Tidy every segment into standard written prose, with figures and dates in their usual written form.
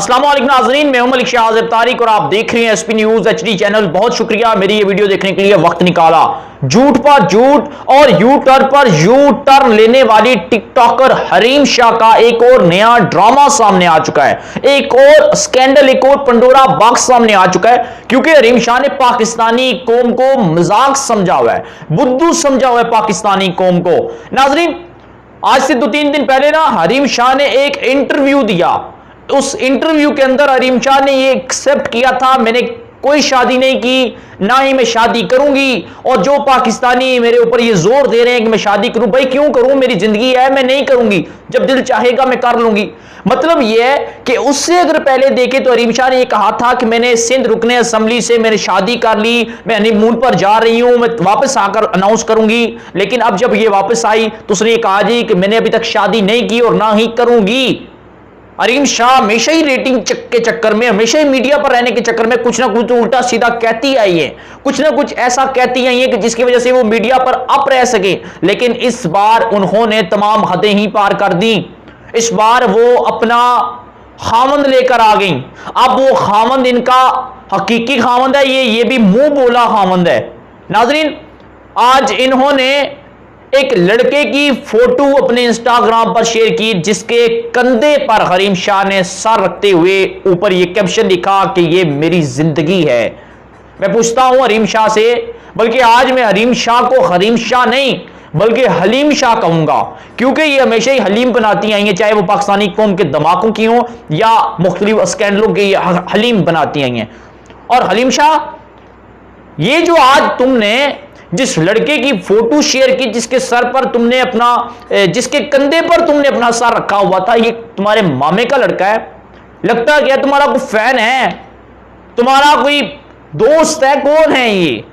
अस्सलाम वालेकुम नाज़रीन, मैं हूं मलिक शाह तारिक और आप देख रहे हैं एसपी न्यूज एचडी चैनल। बहुत शुक्रिया मेरी ये वीडियो देखने के लिए वक्त निकाला। झूठ पर झूठ और यू टर्न पर यू टर्न लेने वाली टिकटॉकर हरीम शाह का एक और नया ड्रामा सामने आ चुका है। एक और स्कैंडल, एक और पंडोरा बॉक्स सामने आ चुका है, क्योंकि हरीम शाह ने पाकिस्तानी कौम को मजाक समझा हुआ है, बुद्धू समझा हुआ है पाकिस्तानी कौम को। नाज़रीन, आज से 2-3 दिन पहले ना हरीम शाह ने एक इंटरव्यू दिया। उस इंटरव्यू के अंदर हरीम शाह ने ये एक्सेप्ट किया था, मैंने कोई शादी नहीं की, ना ही मैं शादी करूंगी। और जो पाकिस्तानी मेरे ऊपर ये जोर दे रहे हैं कि मैं शादी करूं, भाई क्यों करूं, मेरी जिंदगी है, मैं नहीं करूंगी, जब दिल चाहेगा मैं कर लूंगी। मतलब यह है कि उससे अगर पहले देखे तो हरीम शाह ने यह कहा था कि मैंने सिंध रुकने असेंबली से मैंने शादी कर ली, मैं हनीमून पर जा रही हूं, मैं वापस आकर अनाउंस करूंगी। लेकिन अब जब ये वापस आई तो उसने ये कहा जी कि मैंने अभी तक शादी नहीं की और ना ही करूंगी। हरीम शाह हमेशा ही रेटिंग के चक्कर में, हमेशा ही मीडिया पर रहने के चक्कर में कुछ ना कुछ उल्टा सीधा कहती आई है, कुछ ना कुछ ऐसा कहती आई है कि जिसकी वजह से वो मीडिया पर अप रह सके। लेकिन इस बार उन्होंने तमाम हदें ही पार कर दी। इस बार वो अपना खामंद लेकर आ गई। अब वो खामंद इनका हकीकी खामंद है, ये भी मुंह बोला खामंद है। नाजरीन, आज इन्होंने एक लड़के की फोटो अपने इंस्टाग्राम पर शेयर की, जिसके कंधे पर हरीम शाह ने सर रखते हुए ऊपर यह कैप्शन लिखा कि ये मेरी जिंदगी है। मैं पूछता हूं हरीम शाह से, बल्कि आज मैं हरीम शाह को हरीम शाह नहीं बल्कि हलीम शाह कहूंगा, क्योंकि ये हमेशा ही हलीम बनाती आई हैं, चाहे वो पाकिस्तानी कौम के धमाकों की हो या मुख्तलिफ स्कैंडलों के हलीम बनाती आई हैं। और हलीम शाह, ये जो आज तुमने जिस लड़के की फोटो शेयर की, जिसके सर पर तुमने अपना, जिसके कंधे पर तुमने अपना सर रखा हुआ था, ये तुम्हारे मामे का लड़का है। लगता क्या तुम्हारा कोई फैन है, तुम्हारा कोई दोस्त है, कौन है ये?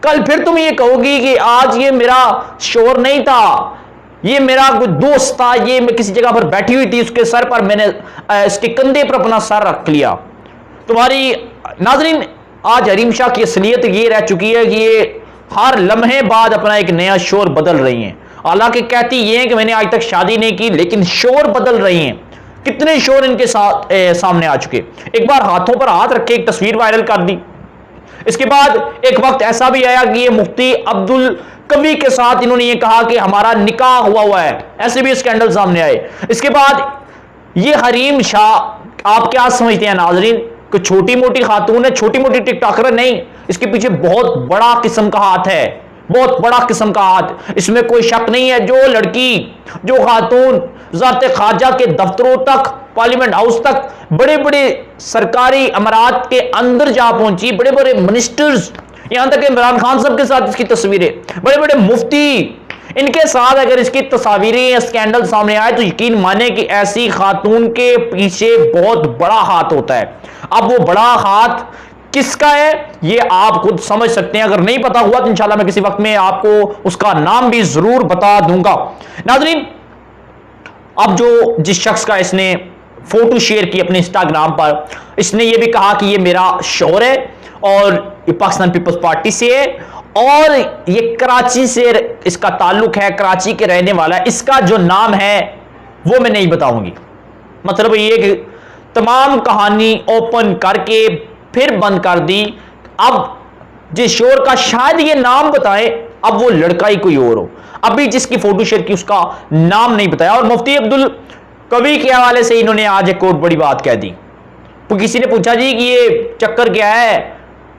कल फिर तुम ये कहोगी कि आज ये मेरा शोर नहीं था, ये मेरा कोई दोस्त था, ये मैं किसी जगह पर बैठी हुई थी, उसके सर पर मैंने इसके कंधे पर अपना सर रख लिया। तुम्हारी नाजरीन, आज हरीम शाह की असलियत ये रह चुकी है कि ये हर लम्हे बाद अपना एक नया शोर बदल रही हैं। हालांकि कहती ये है कि मैंने आज तक शादी नहीं की, लेकिन शोर बदल रही हैं। कितने शोर इनके साथ सामने आ चुके। एक बार हाथों पर हाथ रख के एक तस्वीर वायरल कर दी। इसके बाद एक वक्त ऐसा भी आया कि ये मुफ्ती अब्दुल कवी के साथ इन्होंने ये कहा कि हमारा निकाह हुआ है, ऐसे भी स्कैंडल सामने आए। इसके बाद ये हरीम शाह, आप क्या समझते हैं नाजरीन, कोई छोटी मोटी खातून है, छोटी मोटी टिकटॉकर नहीं, इसके पीछे बहुत बड़ा किस्म का हाथ है, बहुत बड़ा किस्म का हाथ, इसमें कोई शक नहीं है। जो लड़की, जो खातून ज़ाते ख्वाजा के दफ्तरों तक, पार्लियामेंट हाउस तक, बड़े बड़े सरकारी अमरात के अंदर जा पहुंची, बड़े बड़े मिनिस्टर्स, यहां तक इमरान खान साहब के साथ इसकी तस्वीरें, बड़े बड़े मुफ्ती, इनके साथ अगर इसकी तस्वीरें या स्कैंडल सामने आए तो यकीन माने कि ऐसी खातून के पीछे बहुत बड़ा हाथ होता है। अब वो बड़ा हाथ किसका है ये आप खुद समझ सकते हैं। अगर नहीं पता हुआ तो इंशाल्लाह मैं किसी वक्त में आपको उसका नाम भी जरूर बता दूंगा। नाजरीन, अब जो जिस शख्स का इसने फोटो शेयर की अपने इंस्टाग्राम पर, इसने ये भी कहा कि ये मेरा शौहर है और ये पाकिस्तान पीपल्स पार्टी से है और ये कराची से इसका ताल्लुक है, कराची के रहने वाला है, इसका जो नाम है वो मैं नहीं बताऊंगी। मतलब ये कि तमाम कहानी ओपन करके फिर बंद कर दी। अब जिस शोर का शायद ये नाम बताए, अब वो लड़का ही कोई और हो। अभी जिसकी फोटो शेयर की उसका नाम नहीं बताया। और मुफ्ती अब्दुल कवी के हवाले से इन्होंने आज एक और बड़ी बात कह दी। तो किसी ने पूछा जी कि ये चक्कर क्या है,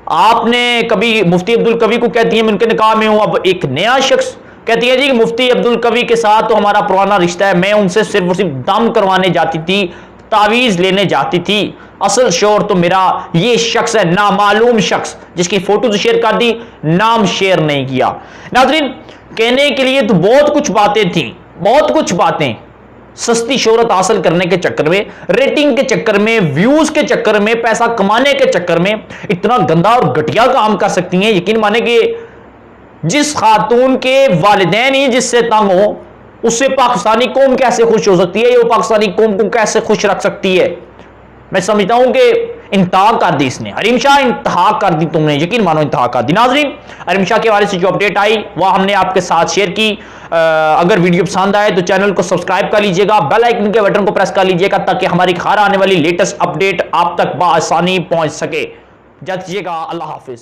आपने कभी मुफ्ती अब्दुल कवी को कहती है मैं उनके निकाह में हूं, अब एक नया शख्स कहती है जी कि मुफ्ती अब्दुल कवी के साथ तो हमारा पुराना रिश्ता है, मैं उनसे सिर्फ दम करवाने जाती थी, तावीज लेने जाती थी, असल शोर तो मेरा ये शख्स है, नामालूम शख्स, जिसकी फोटो तो शेयर कर दी, नाम शेयर नहीं किया। नाज़रीन, कहने के लिए तो बहुत कुछ बातें थी, बहुत कुछ बातें, सस्ती शोहरत हासिल करने के चक्कर में, रेटिंग के चक्कर में, व्यूज के चक्कर में, पैसा कमाने के चक्कर में इतना गंदा और घटिया काम कर सकती हैं। यकीन माने कि जिस खातून के वालिदैन ही जिससे तंग हो, उससे पाकिस्तानी कौम कैसे खुश हो सकती है, ये पाकिस्तानी कौम को कैसे खुश रख सकती है। मैं समझता हूं कि इंतहा कर दी इसने। हरीम शाह इंतहा कर दी तुमने, यकीन मानो इंतहा कर दी। नाजरीन, हरीम शाह के बारे से जो अपडेट आई वह हमने आपके साथ शेयर की। अगर वीडियो पसंद आए तो चैनल को सब्सक्राइब कर लीजिएगा, बेल आइकन के बटन को प्रेस कर लीजिएगा ताकि हमारी हर आने वाली लेटेस्ट अपडेट आप तक बआसानी पहुंच सके। इजाजत दीजिएगा, अल्लाह हाफिज।